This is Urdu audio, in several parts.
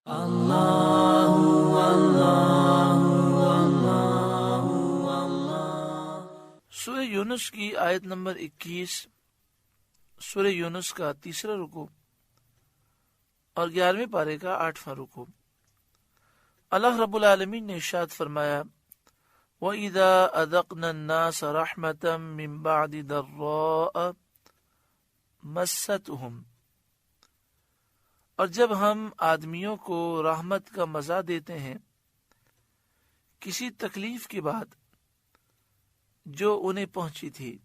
سورہ یونس کی آیت نمبر 21، سورہ یونس کا تیسرا رکوع اور 11ویں پارے کا 8واں رکوع۔ اللہ رب العالمین نے ارشاد فرمایا، وَإِذَا أَذَقْنَا النَّاسَ رَحْمَةً مِّن بَعْدِ ضَرَّاءَ مَسَّتْهُمْ، اور جب ہم آدمیوں کو رحمت کا مزہ دیتے ہیں کسی تکلیف کے بعد جو انہیں پہنچی تھی،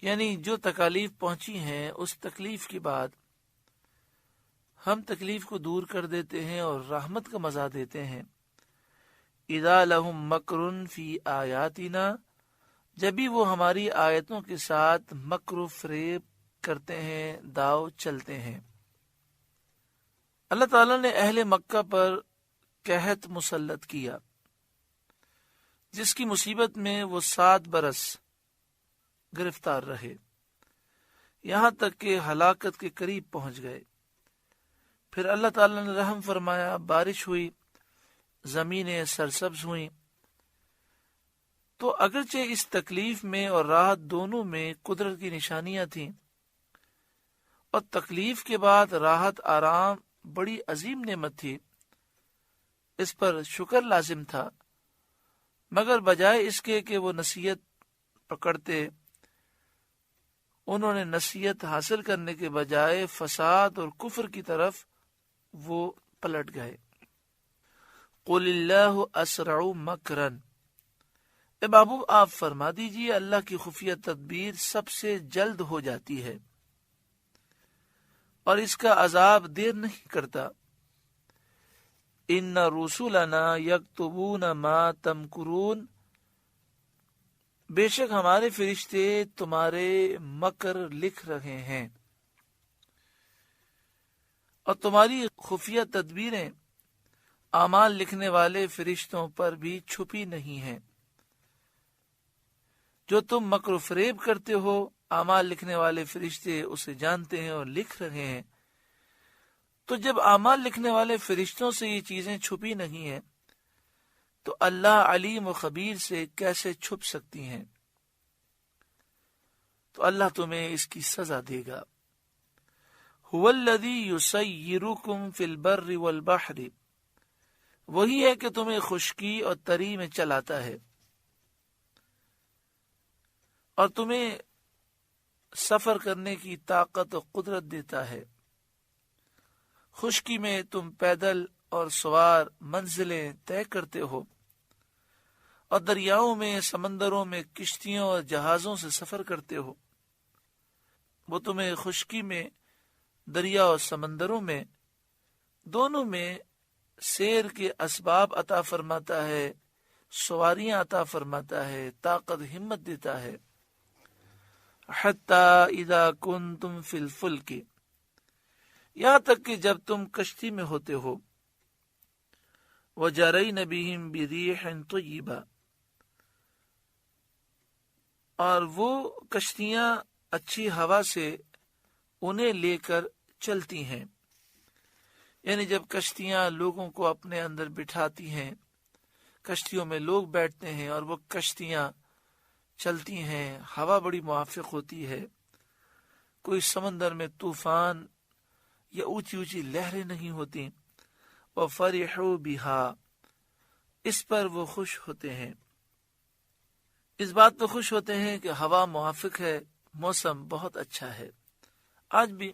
یعنی جو تکالیف پہنچی ہیں اس تکلیف کے بعد ہم تکلیف کو دور کر دیتے ہیں اور رحمت کا مزہ دیتے ہیں۔ اذا لہم مکر فی آیاتنا، جب بھی وہ ہماری آیتوں کے ساتھ مکر و فریب کرتے ہیں، داؤ چلتے ہیں۔ اللہ تعالیٰ نے اہل مکہ پر قحط مسلط کیا، جس کی مصیبت میں وہ 7 برس گرفتار رہے، یہاں تک کہ ہلاکت کے قریب پہنچ گئے۔ پھر اللہ تعالیٰ نے رحم فرمایا، بارش ہوئی، زمینیں سرسبز ہوئیں۔ تو اگرچہ اس تکلیف میں اور راحت دونوں میں قدرت کی نشانیاں تھیں، اور تکلیف کے بعد راحت آرام بڑی عظیم نعمت تھی، اس پر شکر لازم تھا، مگر بجائے اس کے کہ وہ نصیحت پکڑتے، انہوں نے نصیحت حاصل کرنے کے بجائے فساد اور کفر کی طرف وہ پلٹ گئے۔ قل اللہ اسرع مکرا، اے محبوب آپ فرما دیجئے اللہ کی خفیہ تدبیر سب سے جلد ہو جاتی ہے اور اس کا عذاب دیر نہیں کرتا۔ ان رسولنا یکتبون ما تمکرون، بے شک ہمارے فرشتے تمہارے مکر لکھ رہے ہیں، اور تمہاری خفیہ تدبیریں اعمال لکھنے والے فرشتوں پر بھی چھپی نہیں ہیں۔ جو تم مکر و فریب کرتے ہو، اعمال لکھنے والے فرشتے اسے جانتے ہیں اور لکھ رہے ہیں۔ تو جب اعمال لکھنے والے فرشتوں سے یہ چیزیں چھپی نہیں ہیں، تو اللہ علیم و خبیر سے کیسے چھپ سکتی ہیں؟ تو اللہ تمہیں اس کی سزا دے گا۔ هو الذی یسیرکم فی البر والبحر، وہی ہے کہ تمہیں خشکی اور تری میں چلاتا ہے اور تمہیں سفر کرنے کی طاقت و قدرت دیتا ہے۔ خشکی میں تم پیدل اور سوار منزلیں طے کرتے ہو، اور دریاؤں میں، سمندروں میں کشتیوں اور جہازوں سے سفر کرتے ہو۔ وہ تمہیں خشکی میں، دریا اور سمندروں میں، دونوں میں سیر کے اسباب عطا فرماتا ہے، سواریاں عطا فرماتا ہے، طاقت ہمت دیتا ہے۔ حتی اذا کنتم فی الفلک، یہاں تک کہ جب تم کشتی میں ہوتے ہو، وجرین بہم بریح طیبہ، اور وہ کشتیاں اچھی ہوا سے انہیں لے کر چلتی ہیں، یعنی جب کشتیاں لوگوں کو اپنے اندر بٹھاتی ہیں، کشتیوں میں لوگ بیٹھتے ہیں اور وہ کشتیاں چلتی ہیں، ہوا بڑی موافق ہوتی ہے، کوئی سمندر میں طوفان یا اونچی اونچی لہریں نہیں ہوتی، وَفَرِحُوا بِهَا، اس پر وہ خوش ہوتے ہیں، اس بات پہ خوش ہوتے ہیں کہ ہوا موافق ہے، موسم بہت اچھا ہے۔ آج بھی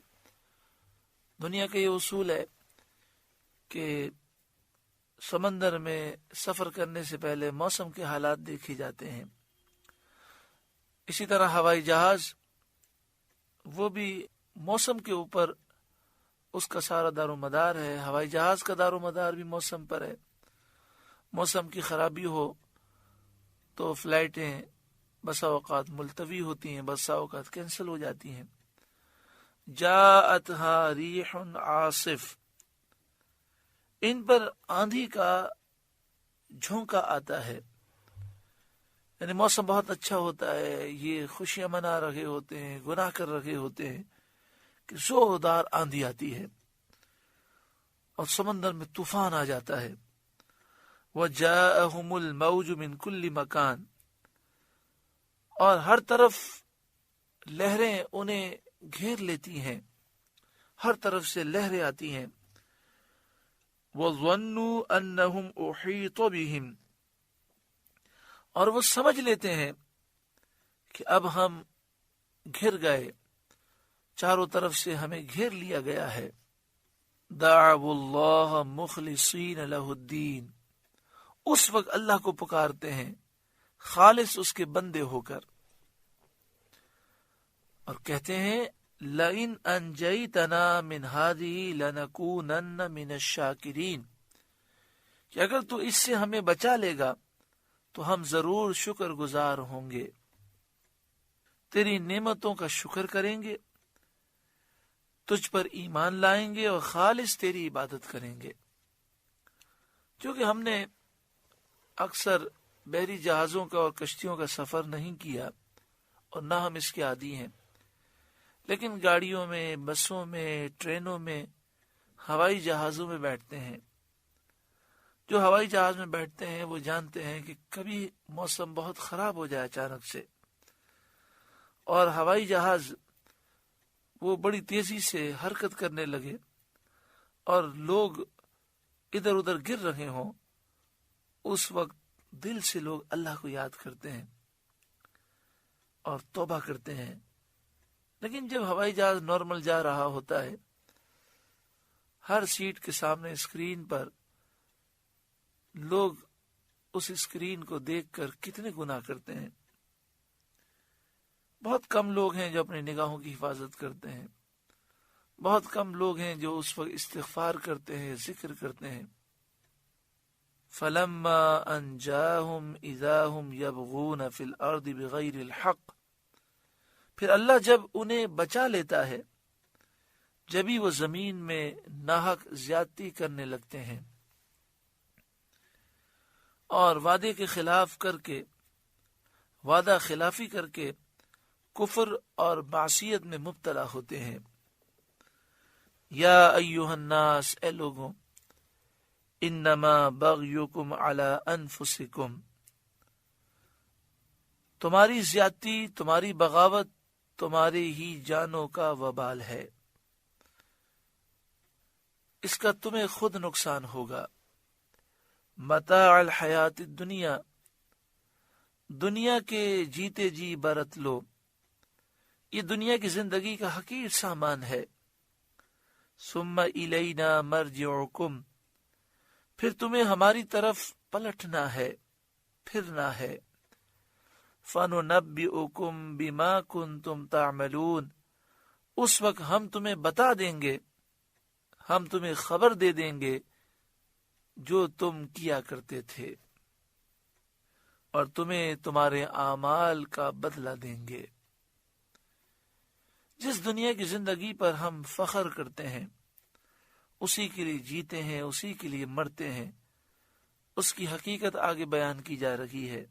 دنیا کا یہ اصول ہے کہ سمندر میں سفر کرنے سے پہلے موسم کے حالات دیکھے جاتے ہیں۔ اسی طرح ہوائی جہاز، وہ بھی موسم کے اوپر اس کا سارا دار و مدار ہے۔ ہوائی جہاز کا دار و مدار بھی موسم پر ہے۔ موسم کی خرابی ہو تو فلائٹیں بسا اوقات ملتوی ہوتی ہیں، بسا اوقات کینسل ہو جاتی ہیں۔ جاءتها ریح عاصف، ان پر آندھی کا جھونکا آتا ہے، یعنی موسم بہت اچھا ہوتا ہے، یہ خوشیاں منا رہے ہوتے ہیں، گناہ کر رہے ہوتے ہیں کہ زوردار آندھی آتی ہے، اور سمندر میں طوفان آ جاتا ہے. وَجَاءَهُمُ الْمَوْجُ مِنْ كُلِّ مَكَانٍ، اور ہر طرف لہریں انہیں گھیر لیتی ہیں، ہر طرف سے لہریں آتی ہیں. وَظَنُّوا أَنَّهُمْ أُحِيطَ بِهِمْ، اور وہ سمجھ لیتے ہیں کہ اب ہم گھر گئے، چاروں طرف سے ہمیں گھیر لیا گیا ہے. دعوا اللہ مخلصین لہ الدین، اس وقت اللہ کو پکارتے ہیں خالص اس کے بندے ہو کر، اور کہتے ہیں لئن انجیتنا من هذه لنکونن من الشاکرین، کہ اگر تو اس سے ہمیں بچا لے گا تو ہم ضرور شکر گزار ہوں گے، تیری نعمتوں کا شکر کریں گے، تجھ پر ایمان لائیں گے اور خالص تیری عبادت کریں گے. کیونکہ ہم نے اکثر بحری جہازوں کا اور کشتیوں کا سفر نہیں کیا اور نہ ہم اس کے عادی ہیں، لیکن گاڑیوں میں، بسوں میں، ٹرینوں میں، ہوائی جہازوں میں بیٹھتے ہیں. جو ہوائی جہاز میں بیٹھتے ہیں وہ جانتے ہیں کہ کبھی موسم بہت خراب ہو جائے اچانک سے، اور ہوائی جہاز وہ بڑی تیزی سے حرکت کرنے لگے اور لوگ ادھر ادھر گر رہے ہوں، اس وقت دل سے لوگ اللہ کو یاد کرتے ہیں اور توبہ کرتے ہیں. لیکن جب ہوائی جہاز نارمل جا رہا ہوتا ہے، ہر سیٹ کے سامنے اسکرین پر لوگ اس اسکرین کو دیکھ کر کتنے گناہ کرتے ہیں. بہت کم لوگ ہیں جو اپنی نگاہوں کی حفاظت کرتے ہیں، بہت کم لوگ ہیں جو اس وقت استغفار کرتے ہیں، ذکر کرتے ہیں. فَلَمَّا أَنْجَاهُمْ إِذَا هُمْ يَبْغُونَ فِي الْأَرْضِ بِغَيْرِ الْحَقِّ، پھر اللہ جب انہیں بچا لیتا ہے جبھی وہ زمین میں ناحق زیادتی کرنے لگتے ہیں اور وعدے کے خلاف کر کے، وعدہ خلافی کر کے کفر اور معصیت میں مبتلا ہوتے ہیں. یا ایھا الناس، اے لوگوں، انما بغیکم علی انفسکم، تمہاری زیادتی، تمہاری بغاوت تمہاری ہی جانوں کا وبال ہے، اس کا تمہیں خود نقصان ہوگا. متاع الحیات الدنیا، دنیا کے جیتے جی برت لو، یہ دنیا کی زندگی کا حقیر سامان ہے. ثم الینا مرجعکم، پھر تمہیں ہماری طرف پلٹنا ہے، پھرنا ہے. فننبئکم بما کنتم تعملون، اس وقت ہم تمہیں بتا دیں گے، ہم تمہیں خبر دے دیں گے جو تم کیا کرتے تھے، اور تمہیں تمہارے اعمال کا بدلہ دیں گے. جس دنیا کی زندگی پر ہم فخر کرتے ہیں، اسی کے لیے جیتے ہیں، اسی کے لیے مرتے ہیں، اس کی حقیقت آگے بیان کی جا رہی ہے.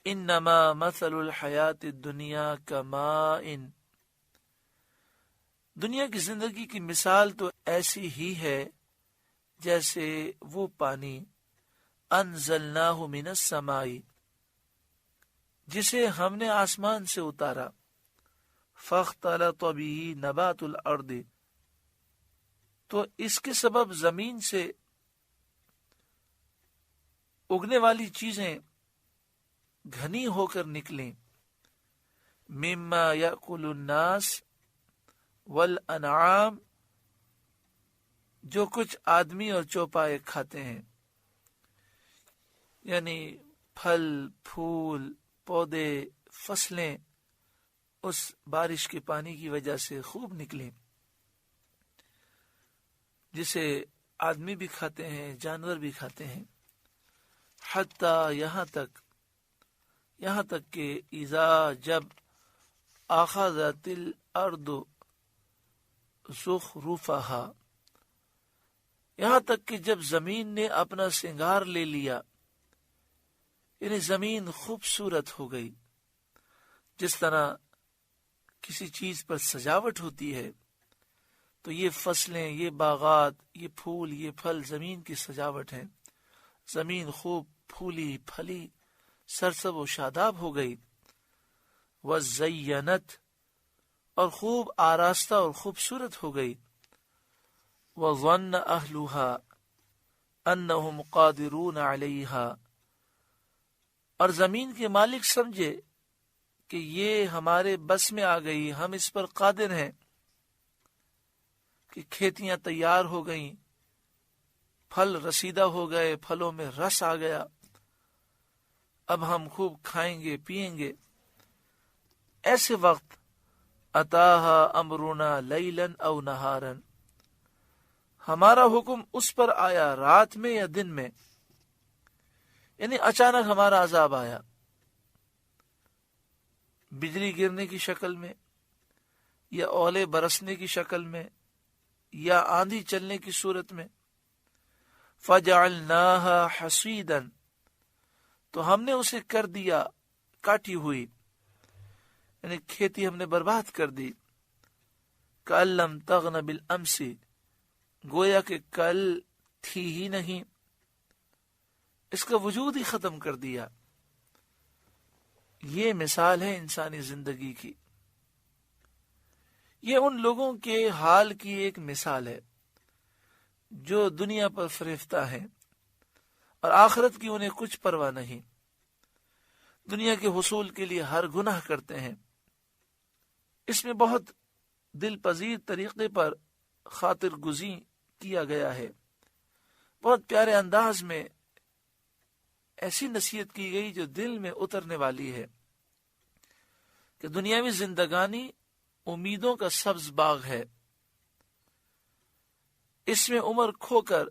انما مثل الحیات الدنیا کماء، دنیا کی زندگی کی مثال تو ایسی ہی ہے جیسے وہ پانی انزلناہ من السماء، جسے ہم نے آسمان سے اتارا. فاختلط به نبات الارض، تو اس کے سبب زمین سے اگنے والی چیزیں گھنی ہو کر نکلیں. مما یأکل الناس والانعام، جو کچھ آدمی اور چوپائے کھاتے ہیں، یعنی پھل پھول پودے فصلیں اس بارش کے پانی کی وجہ سے خوب نکلیں، جسے آدمی بھی کھاتے ہیں، جانور بھی کھاتے ہیں. حتیٰ یہاں تک کہ اذا جب اخذت الارض زخرفها، یہاں تک کہ جب زمین نے اپنا سنگار لے لیا، یعنی زمین خوبصورت ہو گئی. جس طرح کسی چیز پر سجاوٹ ہوتی ہے تو یہ فصلیں، یہ باغات، یہ پھول، یہ پھل زمین کی سجاوٹ ہیں. زمین خوب پھولی پھلی سرسب و شاداب ہو گئی. وَزَيَّنَتْ اور خوب آراستہ اور خوبصورت ہو گئی. وَظَنَّ أَهْلُهَا أَنَّهُمْ قَادِرُونَ عَلَيْهَا اور زمین کے مالک سمجھے کہ یہ ہمارے بس میں آ گئی، ہم اس پر قادر ہیں، کہ کھیتیاں تیار ہو گئیں، پھل رسیدہ ہو گئے، پھلوں میں رس آ گیا، اب ہم خوب کھائیں گے پیئیں گے. ایسے وقت اتاہا امرنا لیلا او نہارا ہمارا حکم اس پر آیا رات میں یا دن میں، یعنی اچانک ہمارا عذاب آیا، بجلی گرنے کی شکل میں یا اولے برسنے کی شکل میں یا آندھی چلنے کی صورت میں. فَجَعَلْنَاهَا حَصِيدًا تو ہم نے اسے کر دیا کاٹی ہوئی، یعنی کھیتی ہم نے برباد کر دی. كَأَن لَّمْ تَغْنَ بِالْأَمْسِ گویا کہ کل تھی ہی نہیں، اس کا وجود ہی ختم کر دیا. یہ مثال ہے انسانی زندگی کی. یہ ان لوگوں کے حال کی ایک مثال ہے جو دنیا پر فریفتہ ہیں اور آخرت کی انہیں کچھ پرواہ نہیں، دنیا کے حصول کے لیے ہر گناہ کرتے ہیں. اس میں بہت دل پذیر طریقے پر خاطر گزین کیا گیا ہے، بہت پیارے انداز میں ایسی نصیحت کی گئی جو دل میں اترنے والی ہے کہ دنیاوی زندگانی امیدوں کا سبز باغ ہے. اس میں عمر کھو کر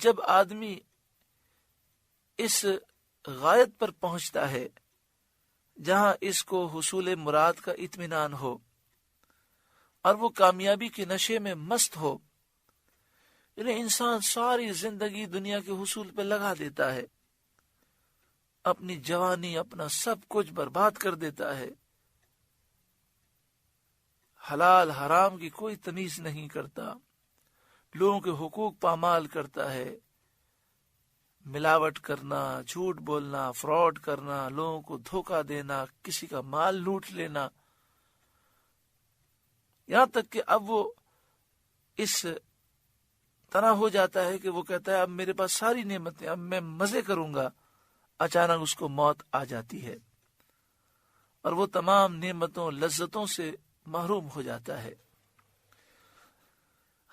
جب آدمی اس غایت پر پہنچتا ہے جہاں اس کو حصول مراد کا اطمینان ہو اور وہ کامیابی کے نشے میں مست ہو، یعنی انسان ساری زندگی دنیا کے حصول پہ لگا دیتا ہے، اپنی جوانی اپنا سب کچھ برباد کر دیتا ہے، حلال حرام کی کوئی تمیز نہیں کرتا، لوگوں کے حقوق پامال کرتا ہے، ملاوٹ کرنا، جھوٹ بولنا، فراڈ کرنا، لوگوں کو دھوکہ دینا، کسی کا مال لوٹ لینا، یہاں تک کہ اب وہ اس طرح ہو جاتا ہے کہ وہ کہتا ہے اب میرے پاس ساری نعمتیں، اب میں مزے کروں گا. اچانک اس کو موت آ جاتی ہے اور وہ تمام نعمتوں لذتوں سے محروم ہو جاتا ہے.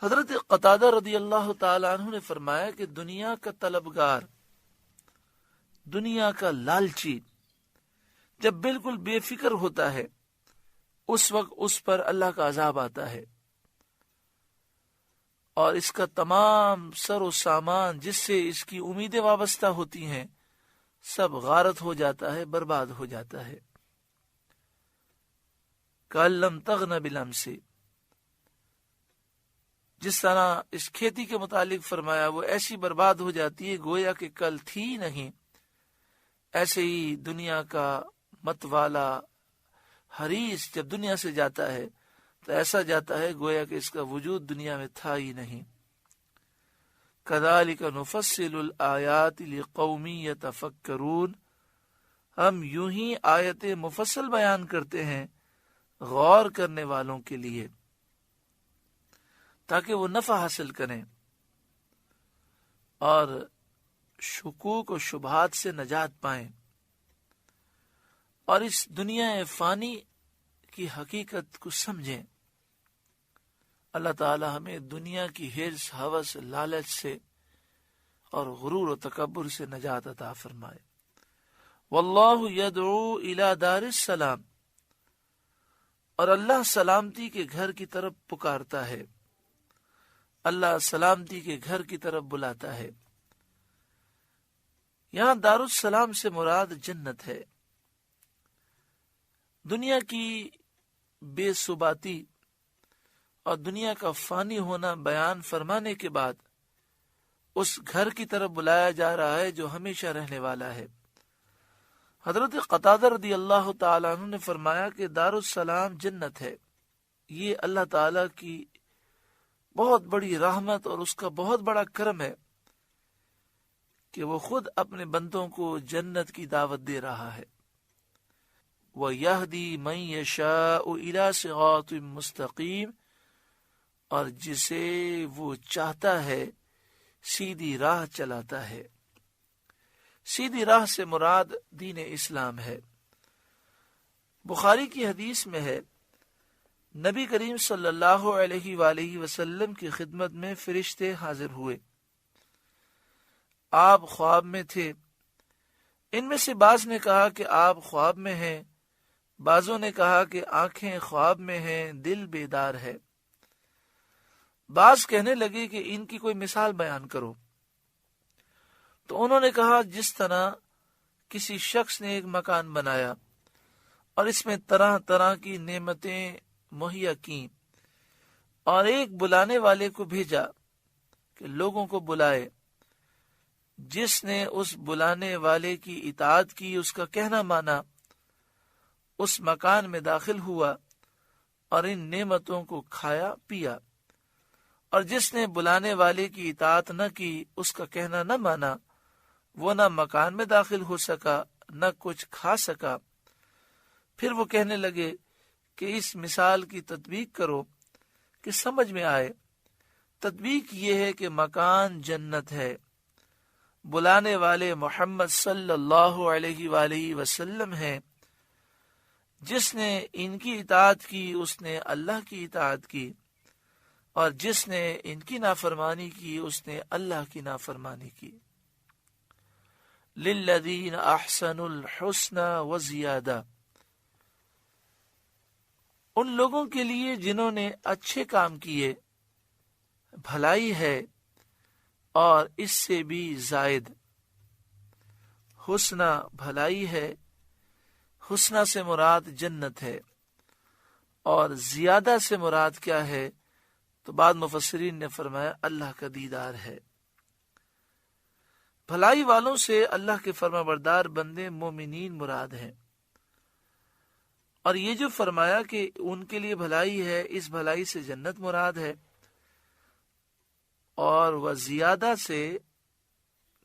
حضرت قتادہ رضی اللہ تعالی عنہ نے فرمایا کہ دنیا کا طلبگار، دنیا کا لالچی جب بالکل بے فکر ہوتا ہے اس وقت اس پر اللہ کا عذاب آتا ہے اور اس کا تمام سر و سامان جس سے اس کی امیدیں وابستہ ہوتی ہیں سب غارت ہو جاتا ہے، برباد ہو جاتا ہے. کَأَن لَّمْ تَغْنَ بِالْأَمْسِ جس طرح اس کھیتی کے متعلق فرمایا وہ ایسی برباد ہو جاتی ہے گویا کہ کل تھی نہیں. ایسے ہی دنیا کا متوالا حریص جب دنیا سے جاتا ہے تو ایسا جاتا ہے گویا کہ اس کا وجود دنیا میں تھا ہی نہیں. كَذَلِكَ نُفَصِّلُ الْآيَاتِ لِقَوْمٍ يَتَفَكَّرُونَ ہم یوں ہی آیتیں مفصل بیان کرتے ہیں غور کرنے والوں کے لیے تاکہ وہ نفع حاصل کریں اور شکوک و شبہات سے نجات پائیں اور اس دنیا فانی کی حقیقت کو سمجھیں. اللہ تعالی ہمیں دنیا کی حرص، ہوس، لالچ سے اور غرور و تکبر سے نجات عطا فرمائے. واللہ یدعو الی دار السلام اور اللہ سلامتی کے گھر کی طرف پکارتا ہے، اللہ سلامتی کے گھر کی طرف بلاتا ہے. یہاں دار السلام سے مراد جنت ہے. دنیا کی بے ثباتی اور دنیا کا فانی ہونا بیان فرمانے کے بعد اس گھر کی طرف بلایا جا رہا ہے جو ہمیشہ رہنے والا ہے. حضرت قتادہ رضی اللہ تعالیٰ عنہ نے فرمایا کہ دار السلام جنت ہے. یہ اللہ تعالیٰ کی بہت بڑی رحمت اور اس کا بہت بڑا کرم ہے کہ وہ خود اپنے بندوں کو جنت کی دعوت دے رہا ہے. وَيَهْدِي مَن يَشَاءُ إِلَىٰ صِرَاطٍ مُسْتَقِيمٍ، اور جسے وہ چاہتا ہے سیدھی راہ چلاتا ہے. سیدھی راہ سے مراد دین اسلام ہے. بخاری کی حدیث میں ہے، نبی کریم صلی اللہ علیہ وآلہ وسلم کی خدمت میں فرشتے حاضر ہوئے. آپ خواب میں تھے. ان میں سے بعض نے کہا کہ آپ خواب میں ہیں، بعضوں نے کہا کہ آنکھیں خواب میں ہیں، دل بیدار ہے. بعض کہنے لگے کہ ان کی کوئی مثال بیان کرو. تو انہوں نے کہا، جس طرح کسی شخص نے ایک مکان بنایا اور اس میں طرح طرح کی نعمتیں مہیا کیں اور ایک بلانے والے کو بھیجا کہ لوگوں کو بلائے. جس نے اس بلانے والے کی اطاعت کی، اس کا کہنا مانا، اس مکان میں داخل ہوا اور ان نعمتوں کو کھایا پیا. اور جس نے بلانے والے کی اطاعت نہ کی، اس کا کہنا نہ مانا، وہ نہ مکان میں داخل ہو سکا نہ کچھ کھا سکا. پھر وہ کہنے لگے کہ اس مثال کی تطبیق کرو کہ سمجھ میں آئے. تطبیق یہ ہے کہ مکان جنت ہے، بلانے والے محمد صلی اللہ علیہ وآلہ وسلم ہیں. جس نے ان کی اطاعت کی اس نے اللہ کی اطاعت کی، اور جس نے ان کی نافرمانی کی اس نے اللہ کی نافرمانی کی. للذین احسنوا الحسنى وزیادہ، ان لوگوں کے لیے جنہوں نے اچھے کام کیے بھلائی ہے اور اس سے بھی زائد. حسنہ بھلائی ہے، حسنہ سے مراد جنت ہے، اور زیادہ سے مراد کیا ہے؟ تو بعض مفسرین نے فرمایا اللہ کا دیدار ہے. بھلائی والوں سے اللہ کے فرما بردار بندے مومنین مراد ہیں. اور یہ جو فرمایا کہ ان کے لیے بھلائی ہے، اس بھلائی سے جنت مراد ہے، اور وہ زیادہ سے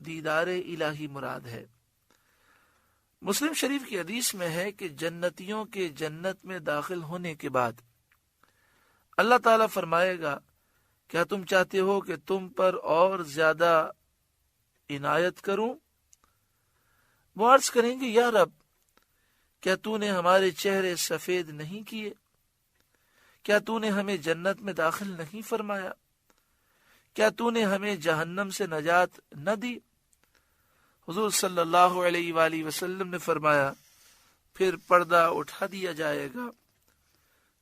دیدار الہی مراد ہے. مسلم شریف کی حدیث میں ہے کہ جنتیوں کے جنت میں داخل ہونے کے بعد اللہ تعالیٰ فرمائے گا، کیا تم چاہتے ہو کہ تم پر اور زیادہ عنایت کروں؟ وہ عرض کریں گے، یا رب، کیا تو نے ہمارے چہرے سفید نہیں کیے؟ کیا تو نے ہمیں جنت میں داخل نہیں فرمایا؟ کیا تو نے ہمیں جہنم سے نجات نہ دی؟ حضور صلی اللہ علیہ وآلہ وسلم نے فرمایا، پھر پردہ اٹھا دیا جائے گا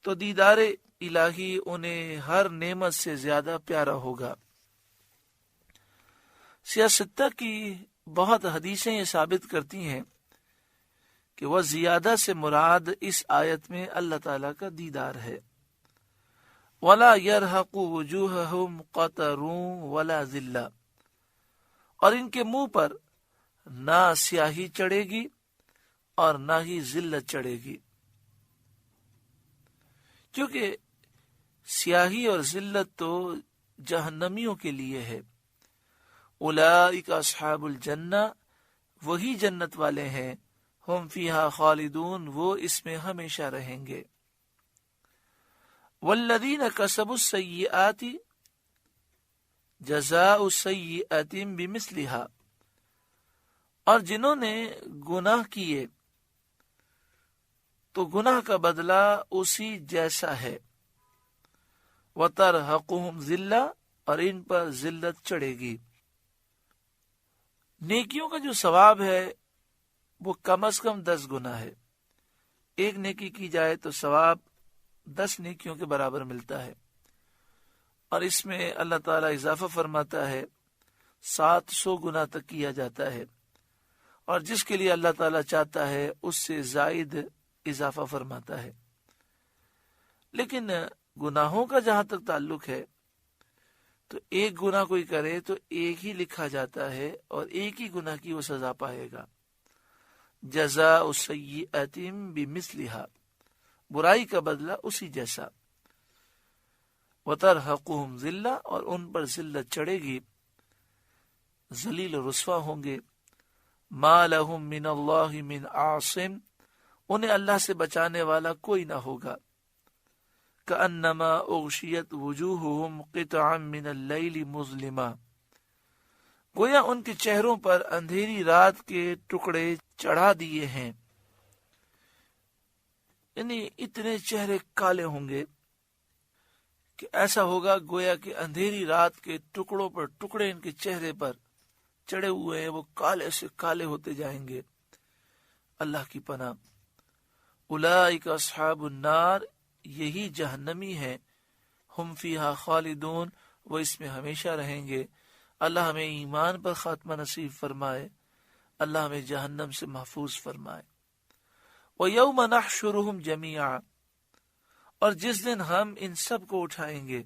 تو دیدار الہی انہیں ہر نعمت سے زیادہ پیارا ہوگا. سیاستہ کی بہت حدیثیں یہ ثابت کرتی ہیں کہ وہ زیادہ سے مراد اس آیت میں اللہ تعالیٰ کا دیدار ہے. وَلَا يَرْحَقُ وُجُوهَهُمْ قَتَرٌ وَلَا ذِلَّةٌ، اور ان کے منہ پر نہ سیاہی چڑھے گی اور نہ ہی ذلت چڑھے گی، کیونکہ سیاہی اور ذلت تو جہنمیوں کے لیے ہے. اولئک اصحاب الجنہ، وہی جنت والے ہیں، ہم فیہا خالدون، وہ اس میں ہمیشہ رہیں گے. والذین کسبوا السیئات جزاء سیئۃ بمثلہا، اور جنہوں نے گناہ کیے تو گناہ کا بدلہ اسی جیسا ہے. وَتَرْحَقُهُمْ ذِلَّةٌ، اور ان پر ذلت چڑھے گی. نیکیوں کا جو ثواب ہے وہ کم از کم 10 گنا ہے. ایک نیکی کی جائے تو ثواب 10 نیکیوں کے برابر ملتا ہے، اور اس میں اللہ تعالیٰ اضافہ فرماتا ہے، 700 گنا تک کیا جاتا ہے، اور جس کے لیے اللہ تعالیٰ چاہتا ہے اس سے زائد اضافہ فرماتا ہے. لیکن گناہوں کا جہاں تک تعلق ہے تو ایک گناہ کوئی کرے تو ایک ہی لکھا جاتا ہے اور ایک ہی گناہ کی وہ سزا پائے گا. جزاء سیئۃ بمثلہا، برائی کا بدلہ اسی جیسا. وَتَرْهَقُهُمْ ذِلَّةٌ، اور ان پر ذلت چڑھے گی، ذلیل و رسوا ہوں گے. مَا لَهُم مِّنَ اللَّهِ مِنْ عَاصِمٍ، انہیں اللہ سے بچانے والا کوئی نہ ہوگا. كَأَنَّمَا أُغْشِيَتْ وُجُوهُهُمْ قِطْعًا مِّنَ اللَّيْلِ مُظْلِمًا، گویا ان کے چہروں پر اندھیری رات کے ٹکڑے چڑھا دیے ہیں. یعنی اتنے چہرے کالے ہوں گے کہ ایسا ہوگا گویا کہ اندھیری رات کے ٹکڑوں پر ٹکڑے ان کے چہرے پر چڑھے ہوئے ہیں، وہ کالے سے کالے ہوتے جائیں گے. اللہ کی پناہ. اولئک اصحاب النار، یہی جہنمی ہے. ہم فیہا خالدون، وہ اس میں ہمیشہ رہیں گے. اللہ ہمیں ایمان پر خاتمہ نصیب فرمائے، اللہ ہمیں جہنم سے محفوظ فرمائے. وَيَوْمَ نَحْشُرُهُمْ جَمِيعًا، اور جس دن ہم ان سب کو اٹھائیں گے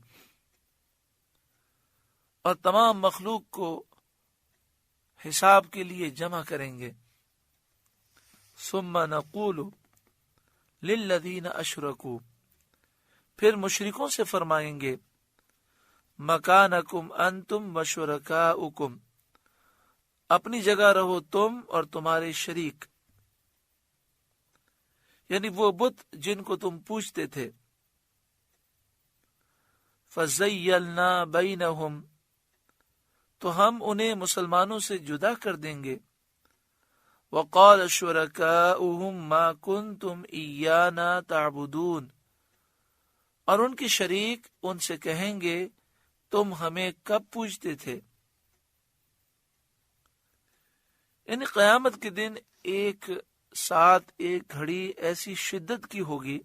اور تمام مخلوق کو حساب کے لیے جمع کریں گے. ثُمَّ نَقُولُ لِلَّذِينَ أَشْرَكُوا، پھر مشرکوں سے فرمائیں گے، مَكَانَكُمْ أَنْتُمْ وَشُرَكَاؤُكُمْ، اپنی جگہ رہو تم اور تمہارے شریک، یعنی وہ بت جن کو تم پوجتے تھے. فَزَيَّلْنَا بَيْنَهُمْ، تو ہم انہیں مسلمانوں سے جدا کر دیں گے. وَقَالَ شُرَكَاؤُهُمْ مَا كُنْتُمْ إِيَّانَا تَعْبُدُونَ، اور ان کے شریک ان سے کہیں گے تم ہمیں کب پوجتے تھے. یعنی قیامت کے دن ایک ساتھ ایک گھڑی ایسی شدت کی ہوگی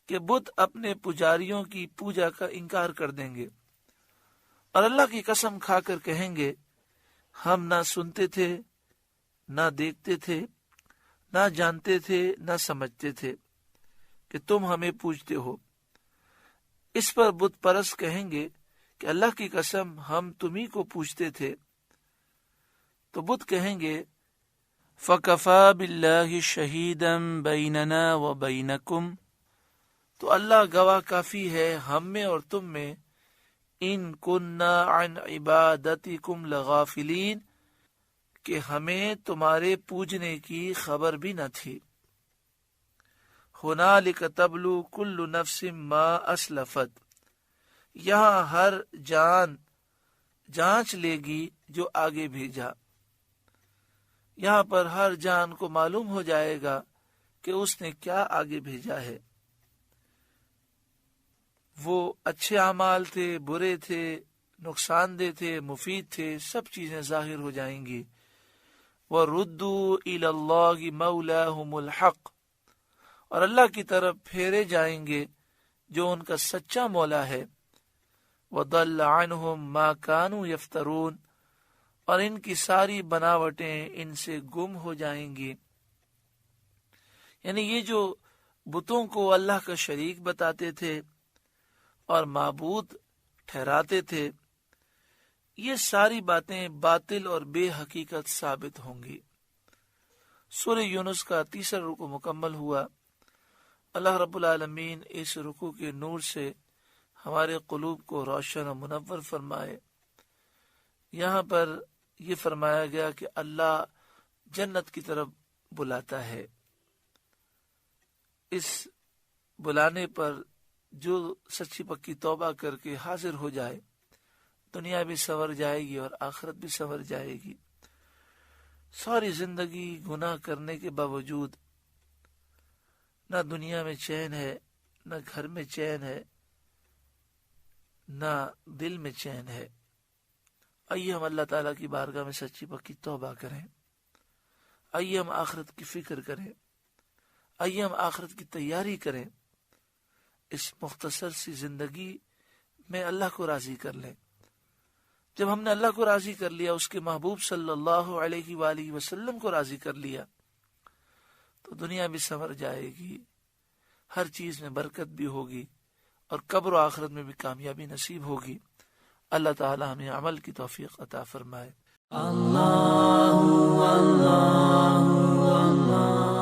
کہ بت اپنے پجاریوں کی پوجا کا انکار کر دیں گے اور اللہ کی قسم کھا کر کہیں گے ہم نہ سنتے تھے، نہ دیکھتے تھے، نہ جانتے تھے، نہ سمجھتے تھے کہ تم ہمیں پوجتے ہو. اس پر بت پرست کہیں گے کہ اللہ کی قسم ہم تمہیں کو پوجتے تھے. تو بت کہیں گے فَكَفَى بِاللَّهِ شَهِيدًا بَيْنَنَا وَبَيْنَكُمْ، تو اللہ گواہ کافی ہے ہم میں اور تم میں، ان کننا عن عبادتکم لغافلین، کہ ہمیں تمہارے پوجنے کی خبر بھی نہ تھی. ہنالک تبلو کل نفس ما اسلفت، یہاں ہر جان جانچ لے گی جو آگے بھیجا. یہاں پر ہر جان کو معلوم ہو جائے گا کہ اس نے کیا آگے بھیجا ہے. وہ اچھے اعمال تھے، برے تھے، نقصان دہ تھے، مفید تھے، سب چیزیں ظاہر ہو جائیں گی. وَرُدُّوا إِلَى اللَّهِ مَوْلَاهُمُ الْحَقِّ، اور اللہ کی طرف پھیرے جائیں گے جو ان کا سچا مولا ہے. وَضَلَّ عَنْهُمْ مَا كَانُوا يَفْتَرُونَ، اور ان کی ساری بناوٹیں ان سے گم ہو جائیں گی. یعنی یہ جو بتوں کو اللہ کا شریک بتاتے تھے اور معبود ٹھہراتے تھے، یہ ساری باتیں باطل اور بے حقیقت ثابت ہوں گی. سورہ یونس کا 3 رکوع مکمل ہوا. اللہ رب العالمین اس رکوع کے نور سے ہمارے قلوب کو روشن و منور فرمائے. یہاں پر یہ فرمایا گیا کہ اللہ جنت کی طرف بلاتا ہے. اس بلانے پر جو سچی پکی توبہ کر کے حاضر ہو جائے، دنیا بھی سنور جائے گی اور آخرت بھی سنور جائے گی. ساری زندگی گناہ کرنے کے باوجود نہ دنیا میں چین ہے، نہ گھر میں چین ہے، نہ دل میں چین ہے. آئیے ہم اللہ تعالیٰ کی بارگاہ میں سچی پکی توبہ کریں. آئیے ہم آخرت کی فکر کریں. آئیے ہم آخرت کی تیاری کریں. اس مختصر سی زندگی میں اللہ کو راضی کر لیں. جب ہم نے اللہ کو راضی کر لیا، اس کے محبوب صلی اللہ علیہ وآلہ وسلم کو راضی کر لیا، تو دنیا بھی سنور جائے گی، ہر چیز میں برکت بھی ہوگی اور قبر و آخرت میں بھی کامیابی نصیب ہوگی. اللہ تعالی ہمیں عمل کی توفیق عطا فرمائے. اللہ اللہ اللہ